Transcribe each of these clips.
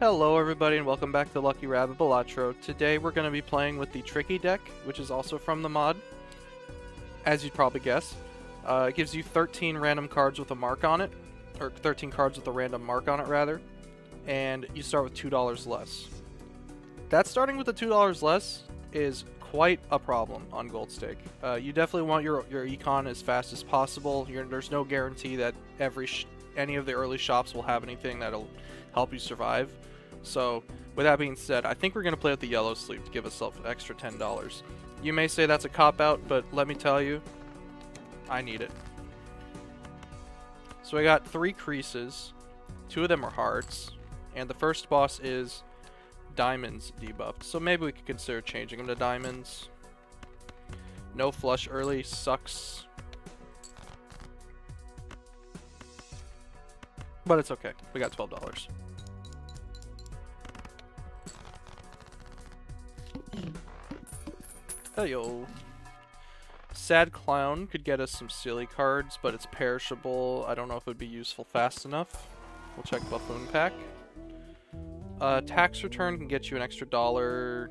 Hello everybody and welcome back to Lucky Rabbit Balatro. Today we're going to be playing with the Tricky deck, which is also from the mod, as you'd probably guess. It gives you 13 random cards with a mark on it, or 13 cards with a random mark on it rather, and you start with $2 less. That starting with the $2 less is quite a problem on Gold Stake. You definitely want your econ as fast as possible. There's no guarantee that any of the early shops will have anything that'll help you survive. So, with that being said, I think we're going to play with the yellow sleeve to give ourselves an extra $10. You may say that's a cop-out, but let me tell you, I need it. So I got 3 creases, 2 of them are hearts, and the first boss is diamonds debuffed. So maybe we could consider changing them to diamonds. No flush early sucks. But it's okay, we got $12. Heyo. Sad Clown could get us some silly cards, but it's perishable. I don't know if it would be useful fast enough. We'll check Buffoon Pack. Tax Return can get you an extra $1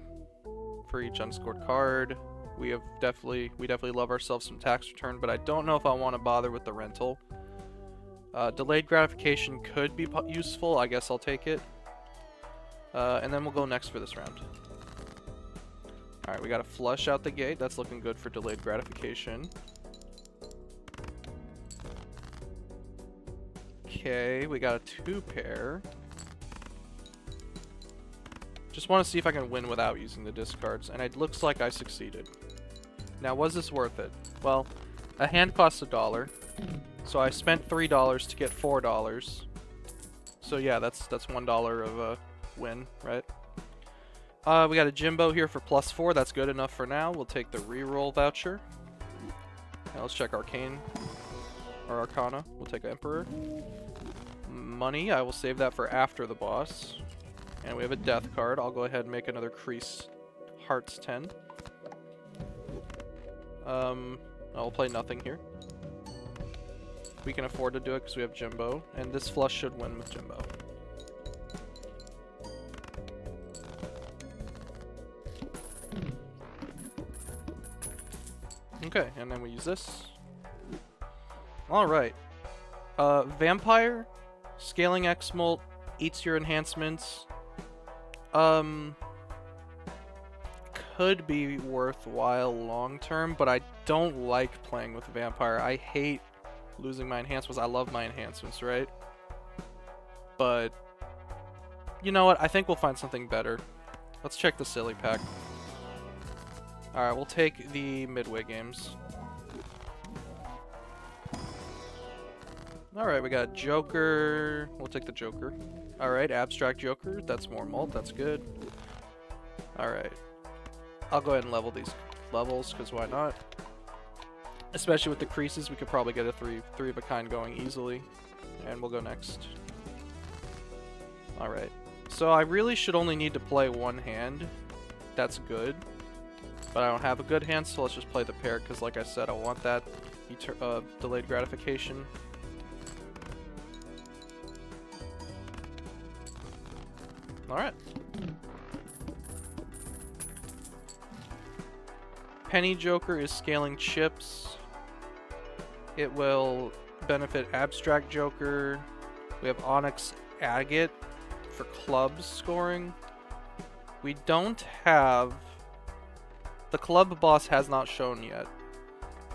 for each unscored card. We definitely love ourselves some Tax Return, but I don't know if I want to bother with the rental. Delayed Gratification could be useful. I guess I'll take it. And then we'll go next for this round. Alright, we got a flush out the gate. That's looking good for Delayed Gratification. Okay, we got a 2-pair. Just want to see if I can win without using the discards, and it looks like I succeeded. Now, was this worth it? Well, a hand costs $1, so I spent $3 to get $4. So yeah, that's $1 of a win, right? We got a Jimbo here for +4. That's good enough for now. We'll take the reroll voucher. Now let's check Arcane or Arcana. We'll take Emperor. Money, I will save that for after the boss. And we have a death card. I'll go ahead and make another crease Hearts 10. I'll play nothing here. We can afford to do it because we have Jimbo. And this flush should win with Jimbo. Okay, and then we use this. Alright. Vampire, Scaling X-Molt, eats your enhancements. Could be worthwhile long term, but I don't like playing with Vampire. I hate losing my enhancements. I love my enhancements, right? But, you know what? I think we'll find something better. Let's check the silly pack. Alright, we'll take the Midway games. Alright, we got Joker. We'll take the Joker. Alright, Abstract Joker. That's more mult. That's good. Alright. I'll go ahead and level these levels, because why not? Especially with the creases, we could probably get a three of a kind going easily. And we'll go next. Alright. So I really should only need to play one hand. That's good. But I don't have a good hand, so let's just play the pair, because like I said, I want that delayed gratification. Alright. Penny Joker is scaling chips. It will benefit Abstract Joker. We have Onyx Agate for clubs scoring. We don't have... The club boss has not shown yet,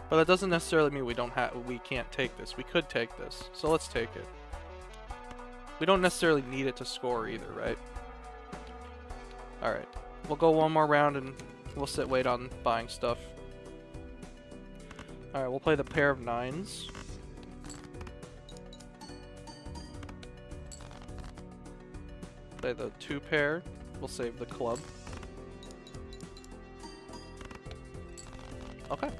but that doesn't necessarily mean we can't take this. We could take this, so let's take it. We don't necessarily need it to score either, right? Alright, we'll go one more round and we'll wait on buying stuff. Alright, we'll play the pair of 9s. Play the 2-pair. We'll save the club. Okay.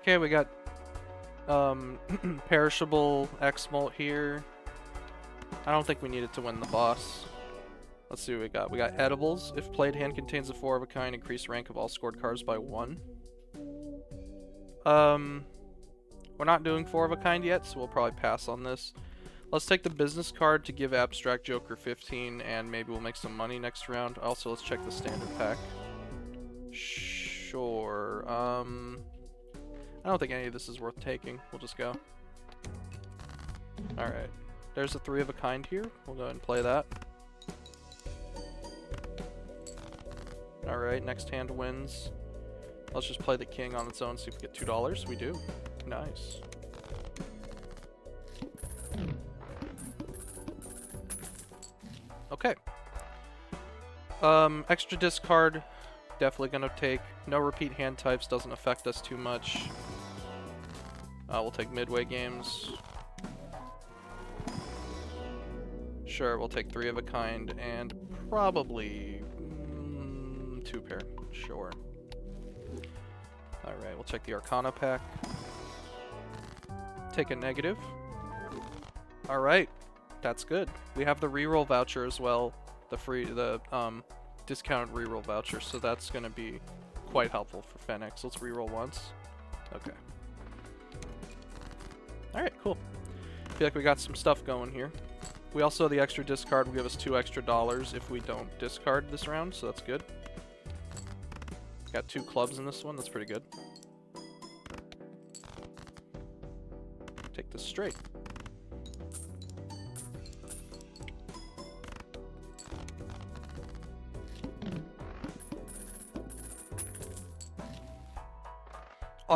Okay, we got perishable X-Molt here. I don't think we need it to win the boss. Let's see what we got. We got edibles. If played hand contains a 4 of a kind, increase rank of all scored cards by 1. We're not doing 4 of a kind yet, so we'll probably pass on this. Let's take the business card to give Abstract Joker 15, and maybe we'll make some money next round. Also, let's check the standard pack. Sure. I don't think any of this is worth taking. We'll just go. Alright. There's a 3 of a kind here. We'll go ahead and play that. Alright, next hand wins. Let's just play the king on its own, see if we get $2. We do. Nice. Okay. Extra discard, definitely gonna take. No repeat hand types, doesn't affect us too much. We'll take midway games. Sure, we'll take 3 of a kind and probably 2 pair. Sure. Alright, we'll check the Arcana pack. Take a negative. Alright, that's good. We have the reroll voucher as well. The discounted reroll voucher, so that's gonna be quite helpful for Fenix. Let's reroll once. Okay. Alright, cool. Feel like we got some stuff going here. We also, the extra discard will give us $2 extra if we don't discard this round, so that's good. Got 2 clubs in this one, that's pretty good. Take this straight.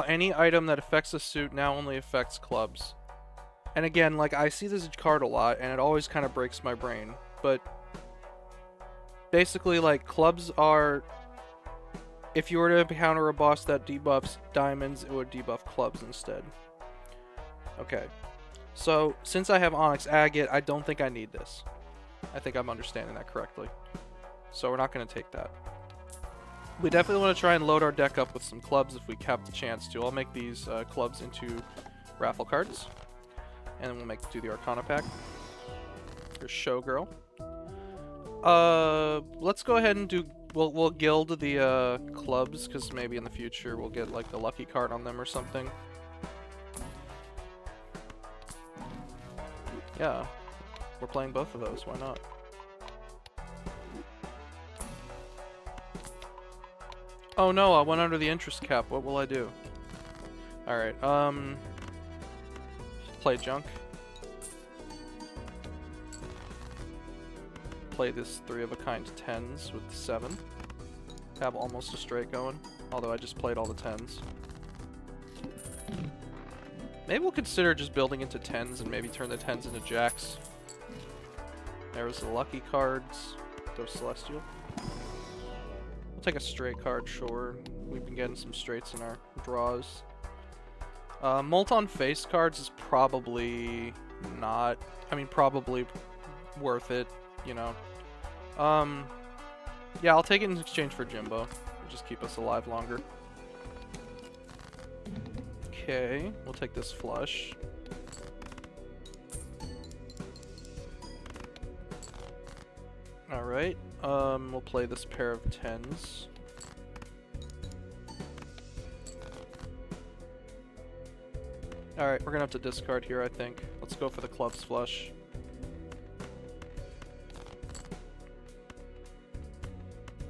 Any item that affects a suit now only affects clubs. And again, like, I see this card a lot, and it always kind of breaks my brain. But basically, like, clubs are... If you were to encounter a boss that debuffs diamonds, it would debuff clubs instead. Okay. So, since I have Onyx Agate, I don't think I need this. I think I'm understanding that correctly. So we're not going to take that. We definitely want to try and load our deck up with some clubs if we have the chance to. I'll make these clubs into raffle cards. And then we'll do the Arcana pack. Here's Showgirl. Let's go ahead and do... We'll gild the clubs, because maybe in the future we'll get like the lucky card on them or something. Yeah. We're playing both of those, why not? Oh no, I went under the interest cap. What will I do? Alright, play junk. Play this 3 of a kind 10s with 7. Have almost a straight going, although I just played all the 10s. Maybe we'll consider just building into 10s and maybe turn the 10s into jacks. There's the lucky cards. Those Celestial. We'll take a straight card, sure. We've been getting some straights in our draws. Molten face cards is probably not... I mean, probably worth it, you know. Yeah, I'll take it in exchange for Jimbo. It'll just keep us alive longer. Okay, we'll take this flush. Alright, we'll play this pair of 10s. Alright, we're gonna have to discard here, I think. Let's go for the clubs flush.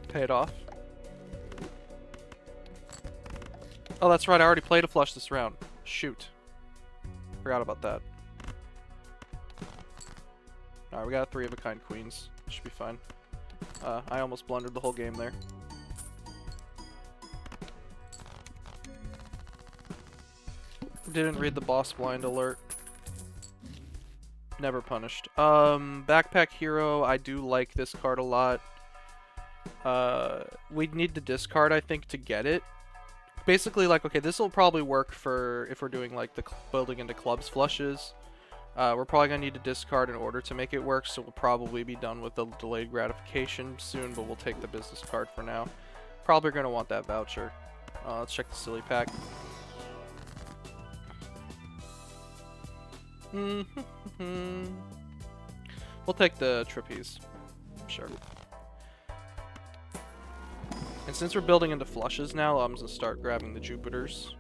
Pay it off. Oh, that's right, I already played a flush this round. Shoot. Forgot about that. Alright, we got 3 of a kind queens. Should be fine. I almost blundered the whole game there. Didn't read the boss blind alert. Never punished. Backpack Hero, I do like this card a lot. We'd need to discard, I think, to get it. Basically, like, okay, this will probably work for if we're doing, like, the building into clubs flushes. We're probably going to need to discard in order to make it work, so we'll probably be done with the delayed gratification soon, but we'll take the business card for now. Probably going to want that voucher. Let's check the silly pack. We'll take the trapeze. Sure. And since we're building into flushes now, I'm going to start grabbing the Jupiters.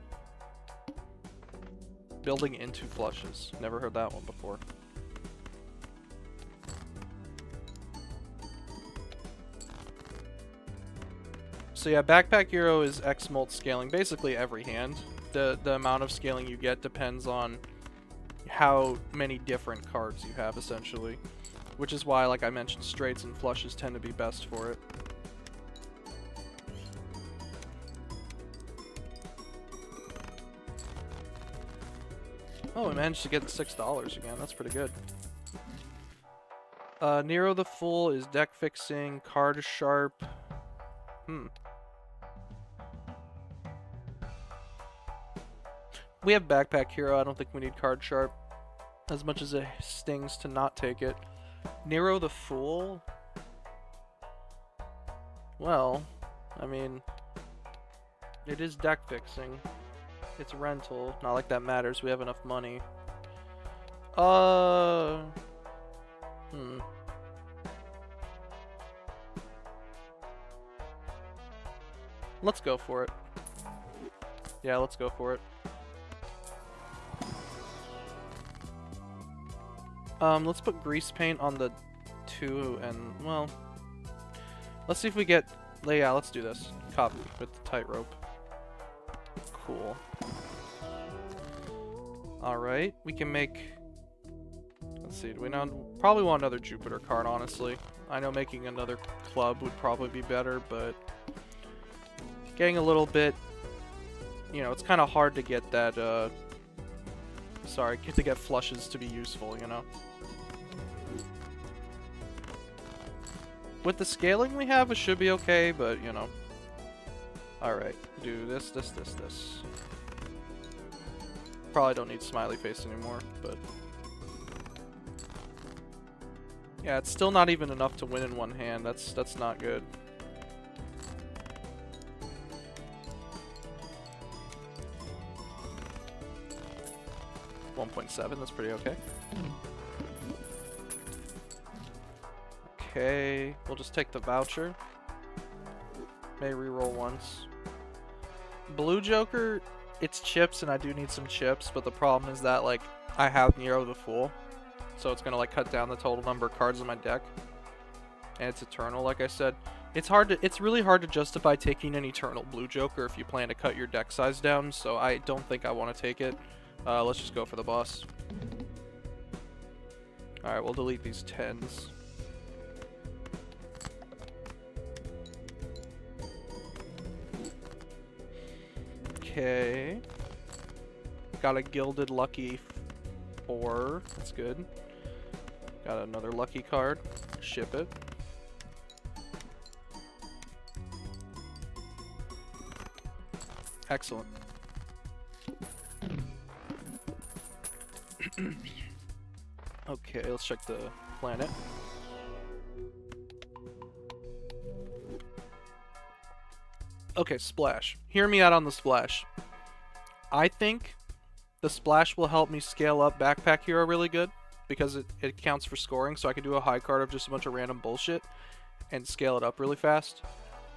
building into flushes. Never heard that one before. So yeah, Backpack Hero is X Molt scaling basically every hand. The amount of scaling you get depends on how many different cards you have, essentially. Which is why, like I mentioned, straights and flushes tend to be best for it. Oh, we managed to get $6 again. That's pretty good. Nero the Fool is deck fixing, card sharp. We have Backpack Hero. I don't think we need card sharp. As much as it stings to not take it. Nero the Fool? Well, I mean, it is deck fixing. It's rental. Not like that matters. We have enough money. Let's go for it. Yeah, let's go for it. Let's put grease paint on the 2 and, well, let's see if we get, yeah, let's do this. Copy with the tightrope. Cool. Alright, we can make, let's see, do we now, probably want another Jupiter card, honestly. I know making another club would probably be better, but getting a little bit, you know, it's kind of hard to get that, to get flushes to be useful, you know? With the scaling we have, it should be okay, but, you know. Alright, do this. Probably don't need smiley face anymore, but... yeah, it's still not even enough to win in one hand. That's not good. $1.7, that's pretty okay. Okay, we'll just take the voucher. May reroll once. Blue Joker, it's chips and I do need some chips, but the problem is that, like, I have Nero the Fool. So it's gonna, like, cut down the total number of cards in my deck. And it's Eternal, like I said. It's really hard to justify taking an Eternal Blue Joker if you plan to cut your deck size down, so I don't think I want to take it. Let's just go for the boss. Alright, we'll delete these 10s. Okay. Got a Gilded Lucky 4. That's good. Got another lucky card. Ship it. Excellent. Okay, let's check the planet. Okay, splash. Hear me out on the splash. I think the splash will help me scale up Backpack Hero really good because it counts for scoring, so I can do a high card of just a bunch of random bullshit and scale it up really fast.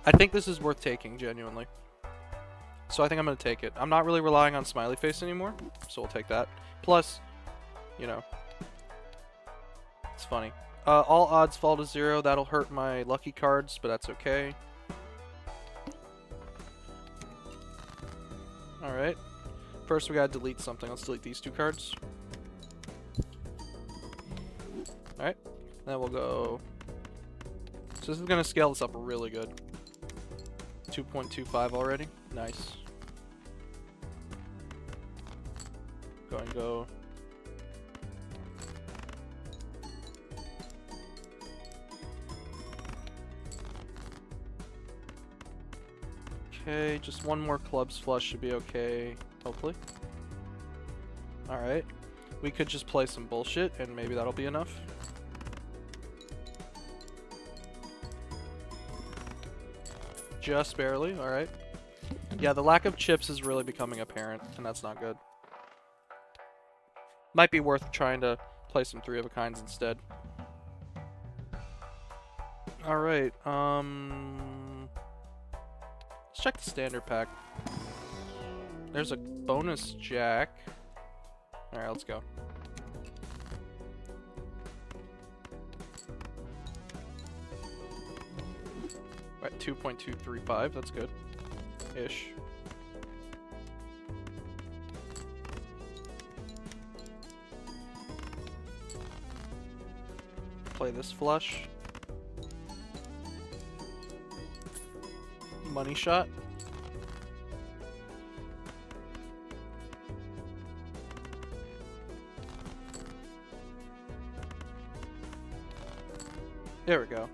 I think this is worth taking, genuinely. So I think I'm going to take it. I'm not really relying on Smiley Face anymore, so we'll take that. Plus, you know, it's funny. All odds fall to 0. That'll hurt my lucky cards, but that's okay. Alright. First we gotta delete something. Let's delete these 2 cards. Alright. Then we'll go... so this is gonna scale this up really good. 2.25 already. Nice. Go and go. Okay, just one more clubs flush should be okay, hopefully. Alright. We could just play some bullshit, and maybe that'll be enough. Just barely, alright. Yeah, the lack of chips is really becoming apparent, and that's not good. Might be worth trying to play some 3 of a kinds instead. Alright, let's check the standard pack. There's a bonus jack. Alright, let's go. Right, 2.235, that's good. Ish. Play this flush. Money shot. There we go.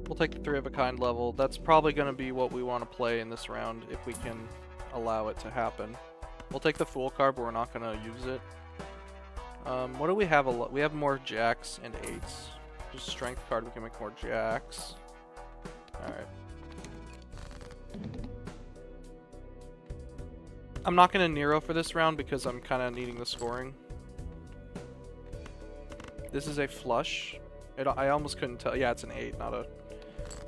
We'll take the 3 of a kind level. That's probably going to be what we want to play in this round if we can allow it to happen. We'll take the Fool card, but we're not going to use it. What do we have? We have more jacks and 8s. Just strength card, we can make more jacks. Alright. I'm not going to Nero for this round because I'm kind of needing the scoring. This is a flush. I almost couldn't tell. Yeah, it's an 8, not a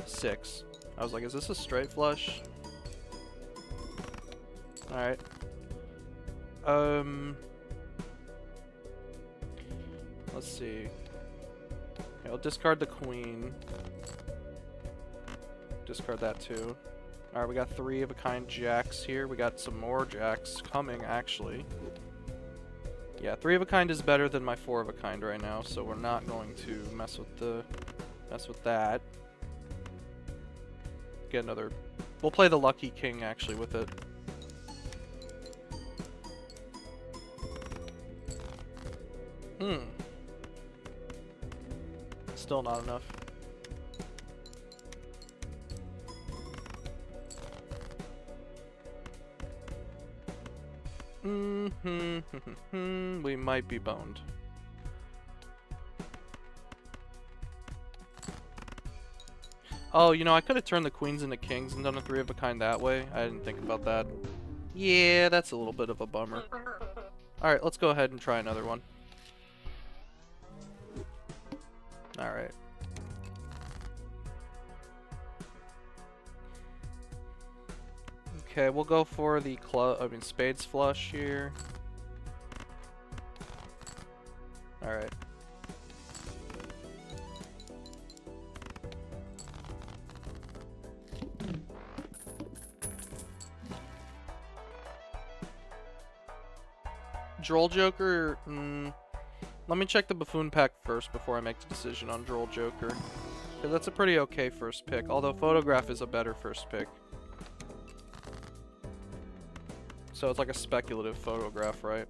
6. I was like, is this a straight flush? Alright. Let's see. Okay, I'll discard the queen. Discard that too. Alright, we got 3 of a kind jacks here. We got some more jacks coming, actually. Yeah, 3 of a kind is better than my 4 of a kind right now, so we're not going to mess with that. Get another. We'll play the lucky king actually with it. Still not enough. We might be boned. Oh, you know, I could have turned the queens into kings and done a 3 of a kind that way. I didn't think about that. Yeah, that's a little bit of a bummer. Alright, let's go ahead and try another one. Alright. Okay, we'll go for the spades flush here. Alright. Droll Joker, let me check the buffoon pack first before I make the decision on Droll Joker. Because that's a pretty okay first pick, although photograph is a better first pick. So it's like a speculative photograph, right?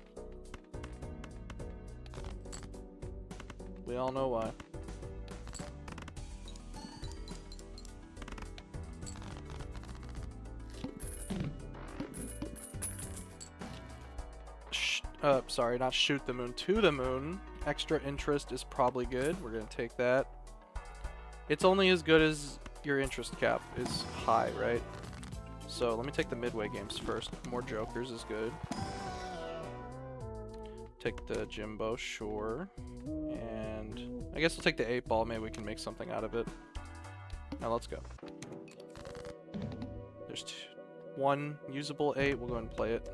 We all know why. Sorry, not shoot the moon, to the moon. Extra interest is probably good. We're gonna take that. It's only as good as your interest cap is high, right? So let me take the midway games first. More jokers is good. Take the Jimbo, sure. And I guess we'll take the 8 ball. Maybe we can make something out of it. Now let's go. There's one usable 8. We'll go ahead and play it.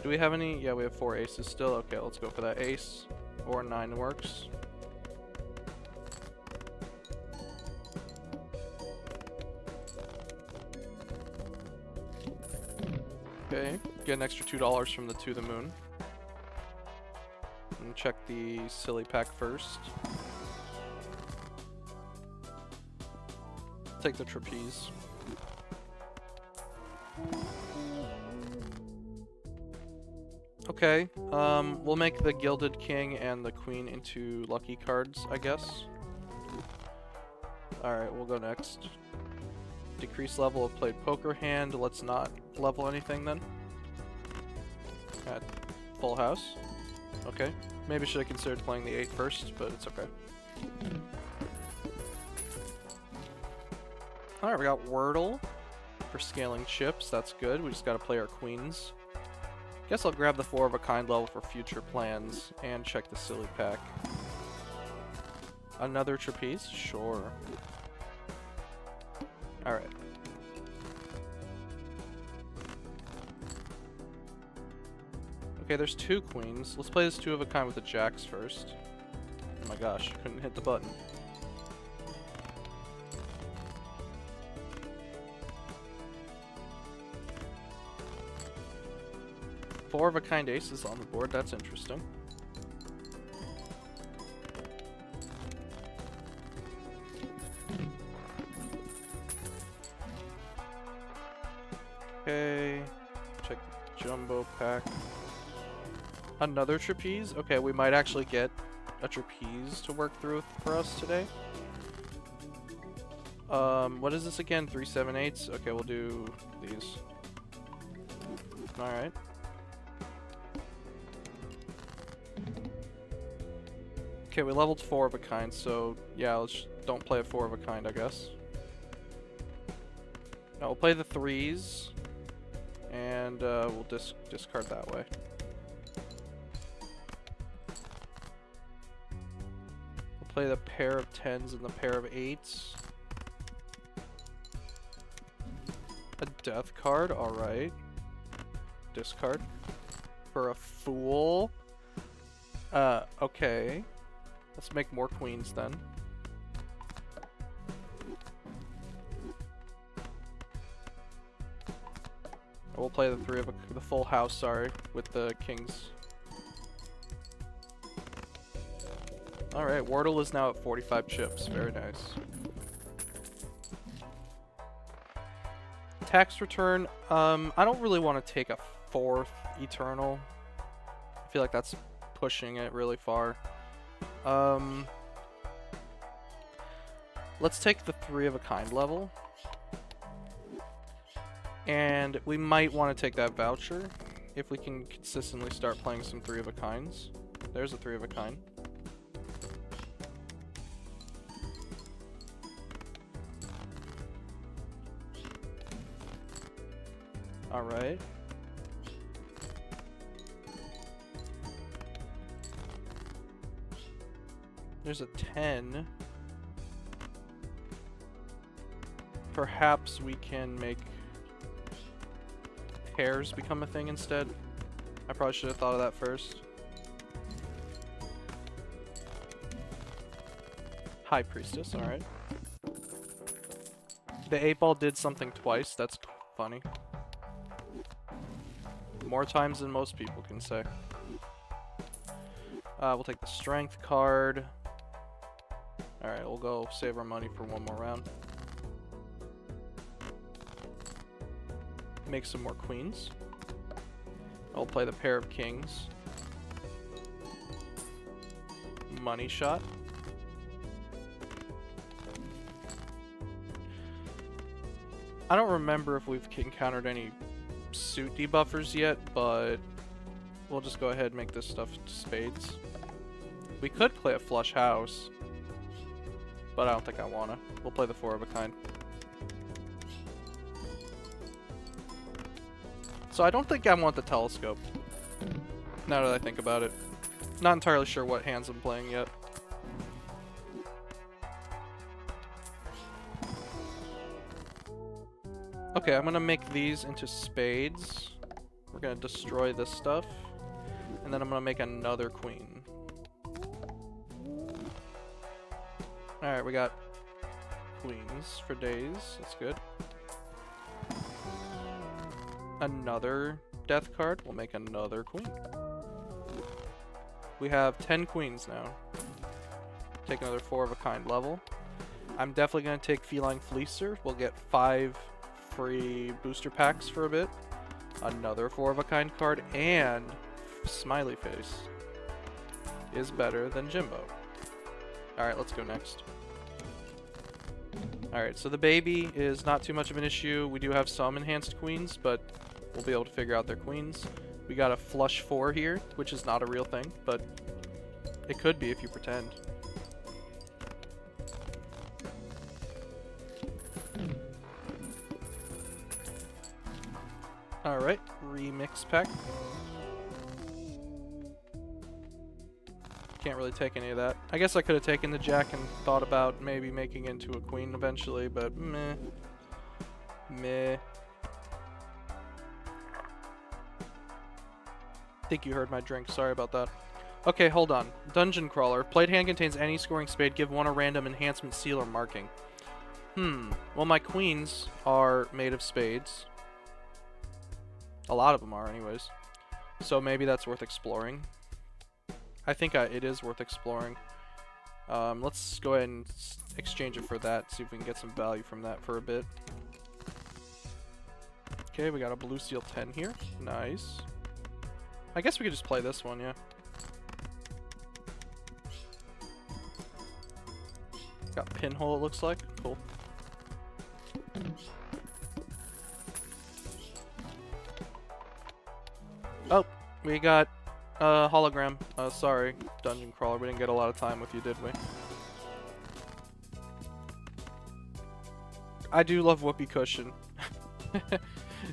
Do we have any? Yeah, we have 4 aces still. Okay, let's go for that ace. Or 9 works. Okay, get an extra $2 from the To the Moon. And check the silly pack first. Take the trapeze. Okay, we'll make the Gilded King and the Queen into lucky cards, I guess. Alright, we'll go next. Decrease level of played poker hand. Let's not level anything then. At full house. Okay. Maybe should have considered playing the 8 first, but it's okay. Alright, we got Wordle for scaling chips. That's good. We just gotta play our queens. Guess I'll grab the 4 of a kind level for future plans and check the silly pack. Another trapeze? Sure. Alright. Okay, there's 2 queens. Let's play this 2 of a kind with the jacks first. Oh my gosh, couldn't hit the button. Four of a kind aces on the board, that's interesting. Okay, check the jumbo pack. Another trapeze? Okay, we might actually get a trapeze to work through for us today. What is this again? 3 7/8s? Okay, we'll do these. Alright. Okay, we leveled 4 of a kind, so yeah, let's don't play a 4 of a kind, I guess. Now we'll play the 3s, and we'll discard that way. We'll play the pair of 10s and the pair of 8s. A death card, alright. Discard. For a fool. Okay. Let's make more queens then. We'll play the 3 of the full house, sorry, with the kings. Alright, Wordle is now at 45 chips. Very nice. Tax return. I don't really want to take a 4th Eternal. I feel like that's pushing it really far. Let's take the 3 of a kind level. And we might want to take that voucher if we can consistently start playing some 3 of a kinds. There's a 3 of a kind. Alright. There's a 10. Perhaps we can make pairs become a thing instead. I probably should have thought of that first. High Priestess, alright. The 8-ball did something twice, that's funny. More times than most people can say. We'll take the strength card. Alright, we'll go save our money for one more round. Make some more queens. I'll play the pair of kings. Money shot. I don't remember if we've encountered any suit debuffers yet, but we'll just go ahead and make this stuff spades. We could play a flush house, but I don't think I wanna. We'll play the 4 of a kind. So I don't think I want the telescope, now that I think about it. Not entirely sure what hands I'm playing yet. Okay, I'm gonna make these into spades. We're gonna destroy this stuff. And then I'm gonna make another queen. Alright, we got queens for days. That's good. Another death card. We'll make another queen. We have 10 queens now. Take another 4 of a kind level. I'm definitely gonna take Feline Fleecer. We'll get 5 free booster packs for a bit. Another 4 of a kind card, and Smiley Face is better than Jimbo. Alright, let's go next. Alright, so the baby is not too much of an issue. We do have some enhanced queens, but we'll be able to figure out their queens. We got a flush 4 here, which is not a real thing, but it could be if you pretend. Alright, remix pack. Can't really take any of that. I guess I could have taken the jack and thought about maybe making it into a queen eventually, but meh. Meh. I think you heard my drink, sorry about that. Okay, hold on. Dungeon Crawler. Played hand contains any scoring spade, give one a random enhancement, seal, or marking. Well, my queens are made of spades. A lot of them are, anyways. So maybe that's worth exploring. I think it is worth exploring. Let's go ahead and exchange it for that, see if we can get some value from that for a bit. Okay, we got a blue seal 10 here. Nice. I guess we could just play this one, yeah. Got pinhole, it looks like. Cool. Oh, we got hologram. Sorry, Dungeon Crawler. We didn't get a lot of time with you, did we? I do love whoopee cushion.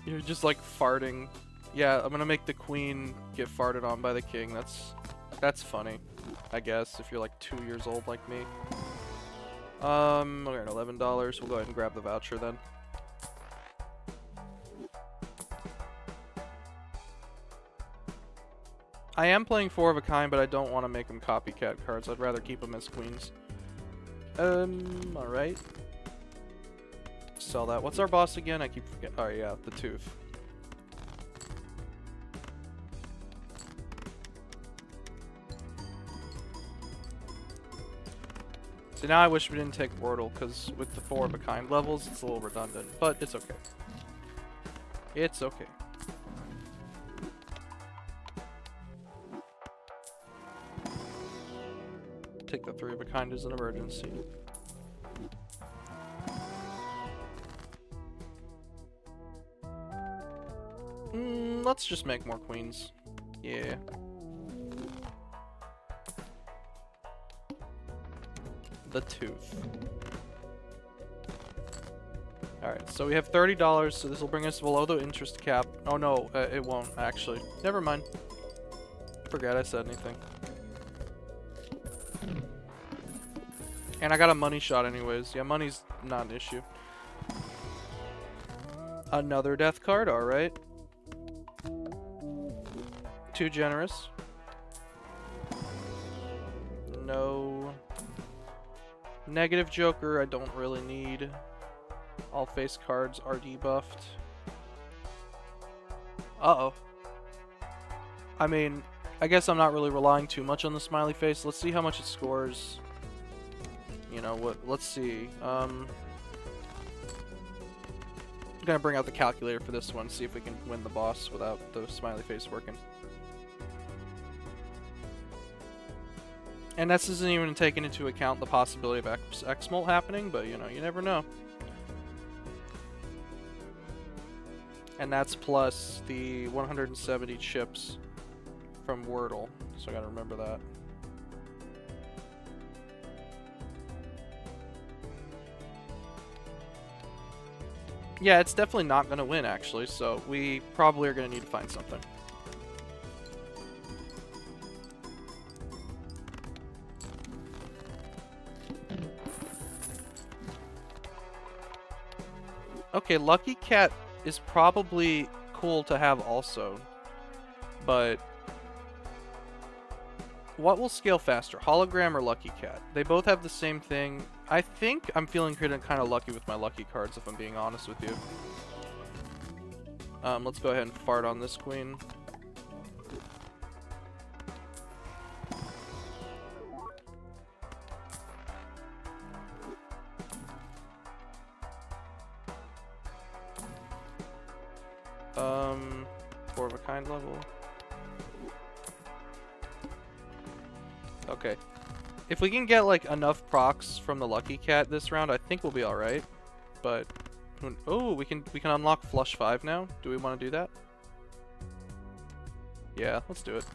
You're just like farting. Yeah, I'm gonna make the queen get farted on by the king. That's funny, I guess, if you're like 2 years old like me. We're at $11. We'll go ahead and grab the voucher then. I am playing 4 of a kind, but I don't want to make them copycat cards. I'd rather keep them as queens. Alright. Sell that. What's our boss again? I keep forgetting. Oh yeah, the tooth. So now I wish we didn't take Wordle, because with the 4 of a kind levels, it's a little redundant. But it's okay. It's okay. Take the 3 of a kind as an emergency. Let's just make more queens. Yeah. The tooth. Alright, so we have $30, so this will bring us below the interest cap. Oh no, it won't, actually. Never mind. Forget I said anything. And I got a money shot anyways. Yeah, money's not an issue. Another death card, alright. Too generous. No. Negative Joker, I don't really need. All face cards are debuffed. Uh-oh. I mean, I guess I'm not really relying too much on the smiley face. Let's see how much it scores. You know what? Let's see. I'm gonna bring out the calculator for this one, see if we can win the boss without the smiley face working. And this isn't even taking into account the possibility of X-Molt happening, but you know, you never know. And that's plus the 170 chips from Wordle, so I gotta remember that. Yeah, it's definitely not gonna win, actually, so we probably are gonna need to find something. Okay, Lucky Cat is probably cool to have also, but what will scale faster, Hologram or Lucky Cat? They both have the same thing. I think I'm feeling kind of lucky with my lucky cards, if I'm being honest with you. Let's go ahead and fart on this queen. Four of a kind level. Okay. If we can get like enough procs from the Lucky Cat this round, I think we'll be alright. But oh, we can unlock Flush 5 now. Do we want to do that? Yeah, let's do it.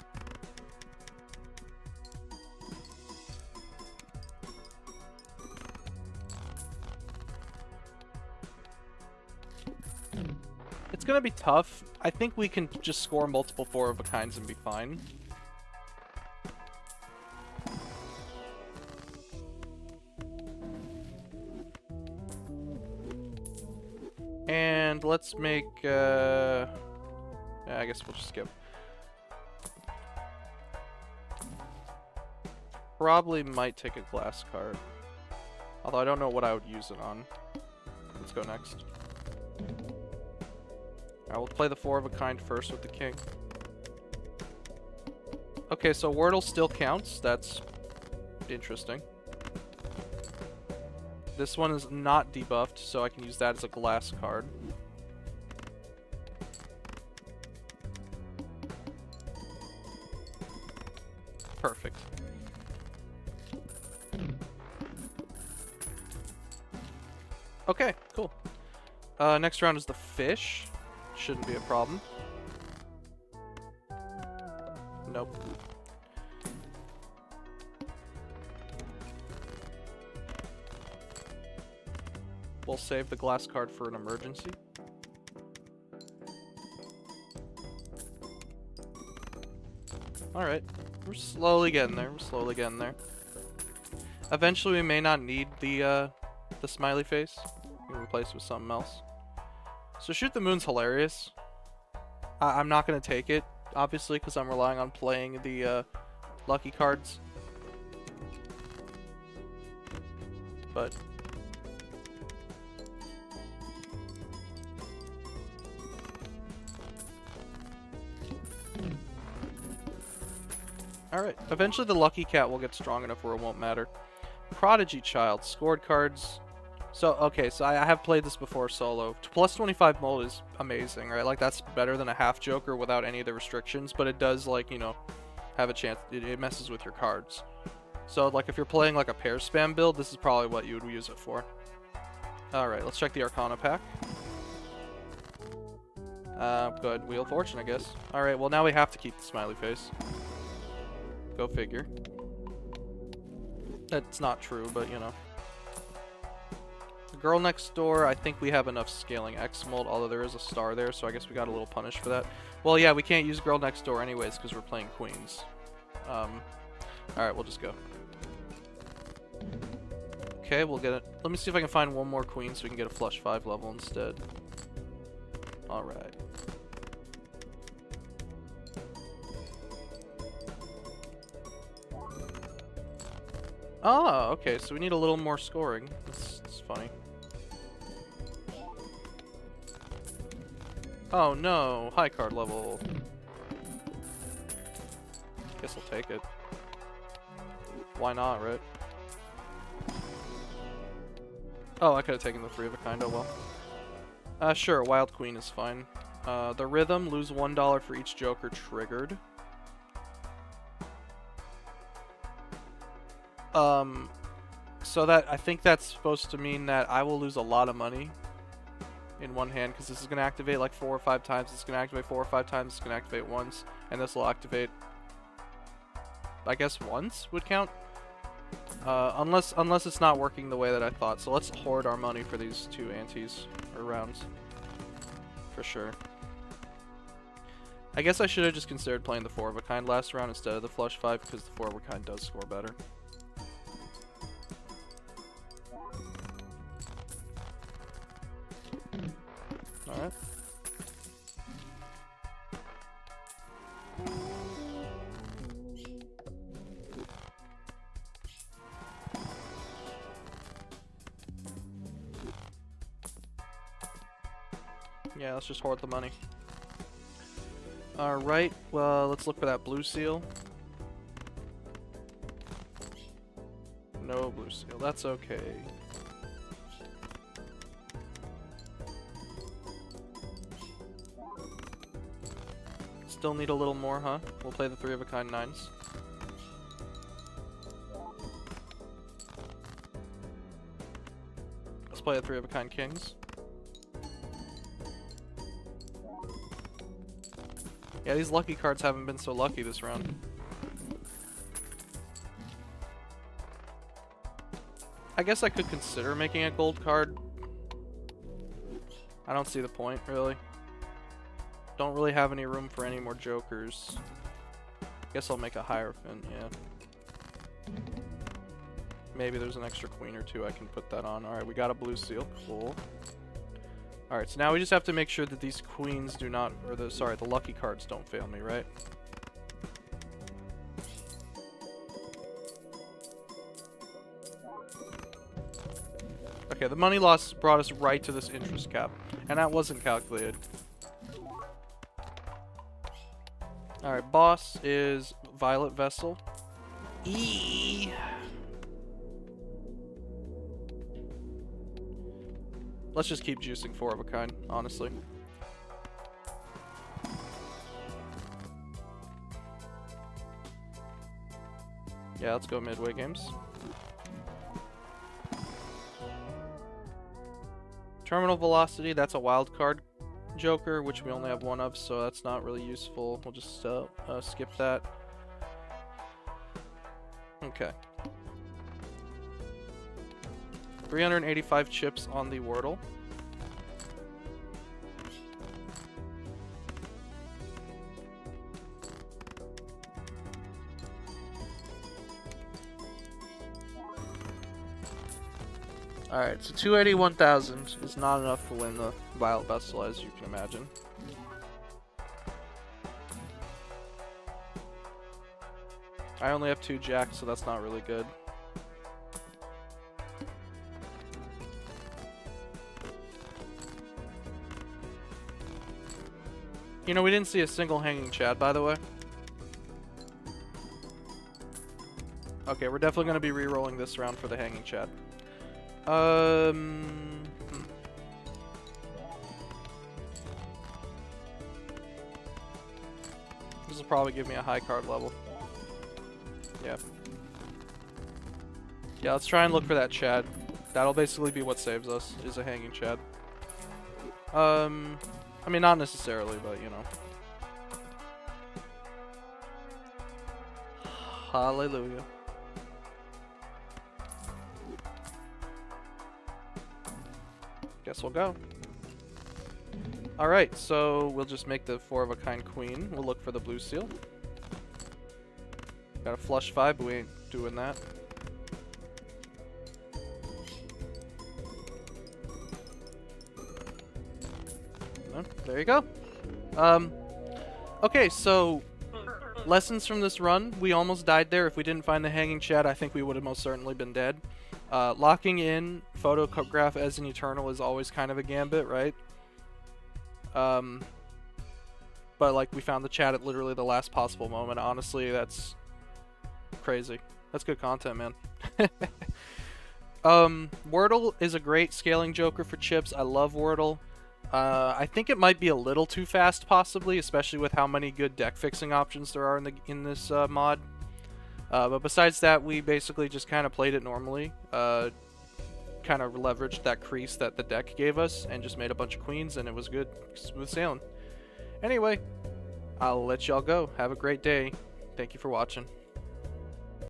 It's gonna be tough. I think we can just score multiple 4-of-a-kinds and be fine. And let's make, yeah, I guess we'll just skip. Probably might take a glass card. Although I don't know what I would use it on. Let's go next. I will play the 4-of-a-kind first with the king. Okay, so Wordle still counts. That's interesting. This one is not debuffed, so I can use that as a glass card. Perfect. Okay, cool. Next round is the fish. Shouldn't be a problem. Nope. We'll save the glass card for an emergency. Alright. We're slowly getting there. We're slowly getting there. Eventually we may not need the smiley face. We can replace it with something else. So Shoot the Moon's hilarious. I'm not going to take it, obviously, because I'm relying on playing the lucky cards. But alright, eventually the lucky cat will get strong enough where it won't matter. Prodigy Child, scored cards. So, okay, so I have played this before solo. Plus 25 mold is amazing, right? Like, that's better than a half Joker without any of the restrictions, but it does, like, you know, have a chance. It messes with your cards. So, like, if you're playing, like, a pair spam build, this is probably what you would use it for. Alright, let's check the Arcana pack. Good. Wheel of Fortune, I guess. Alright, well, now we have to keep the smiley face. Go figure. That's not true, but, you know. Girl Next Door, I think we have enough scaling X mold, although there is a star there, so I guess we got a little punished for that. Well, yeah, we can't use Girl Next Door anyways, because we're playing Queens. Alright, we'll just go. Okay, we'll get it. Let me see if I can find one more Queen so we can get a flush 5 level instead. Alright. Oh, okay, so we need a little more scoring. That's funny. Oh no, high card level. Guess I'll take it. Why not, right? Oh, I could have taken the 3-of-a-kind, oh well. Sure, Wild Queen is fine. The Rhythm, lose $1 for each Joker triggered. So that, I think that's supposed to mean that I will lose a lot of money in one hand, because this is going to activate like 4 or 5 times, it's going to activate 4 or 5 times, it's going to activate once, and this will activate, I guess, once would count? Unless it's not working the way that I thought. So let's hoard our money for these 2 antes, or rounds. For sure. I guess I should have just considered playing the 4-of-a-kind last round instead of the flush 5, because the 4-of-a-kind does score better. Alright. Yeah, let's just hoard the money. Alright, well, let's look for that blue seal. No blue seal, that's okay. Still need a little more, huh? We'll play the 3-of-a-kind 9s. Let's play the 3-of-a-kind kings. Yeah, these lucky cards haven't been so lucky this round. I guess I could consider making a gold card. I don't see the point, really. don't really have any room for any more jokers. Guess I'll make a Hierophant, yeah. Maybe there's an extra queen or two I can put that on. Alright, we got a blue seal. Cool. Alright, so now we just have to make sure that these queens do not, or the, sorry, the lucky cards don't fail me, right? Okay, the money loss brought us right to this interest cap, and that wasn't calculated. Alright, boss is Violet Vessel. E. Let's just keep juicing 4 of a kind, honestly. Yeah, let's go midway games. Terminal Velocity, that's a wild card joker, which we only have 1 of, so that's not really useful. We'll just skip that. Okay. 385 chips on the Wordle. Alright, so 281,000 is not enough to win the Violet Vessel, as you can imagine. I only have 2 jacks, so that's not really good. You know, we didn't see a single hanging Chad, by the way. Okay, we're definitely going to be re-rolling this round for the hanging Chad. This will probably give me a high card level. Yeah. Yeah, let's try and look for that Chad. That'll basically be what saves us, is a hanging Chad. I mean, not necessarily, but you know. Hallelujah. Guess we'll go. Alright, so we'll just make the 4 of a kind queen. We'll look for the blue seal. Got a flush 5, but we ain't doing that. No, there you go. Okay, so lessons from this run. We almost died there. If we didn't find the hanging Chad, I think we would have most certainly been dead. Locking in photograph as an Eternal is always kind of a gambit, right? But like we found the Chad at literally the last possible moment. Honestly, that's crazy. That's good content, man. Wordle is a great scaling joker for chips. I love Wordle. I think it might be a little too fast, possibly, especially with how many good deck fixing options there are in this mod. But besides that, we basically just kind of played it normally. Kind of leveraged that crease that the deck gave us and just made a bunch of queens, and it was good. Smooth sailing. Anyway, I'll let y'all go. Have a great day. Thank you for watching.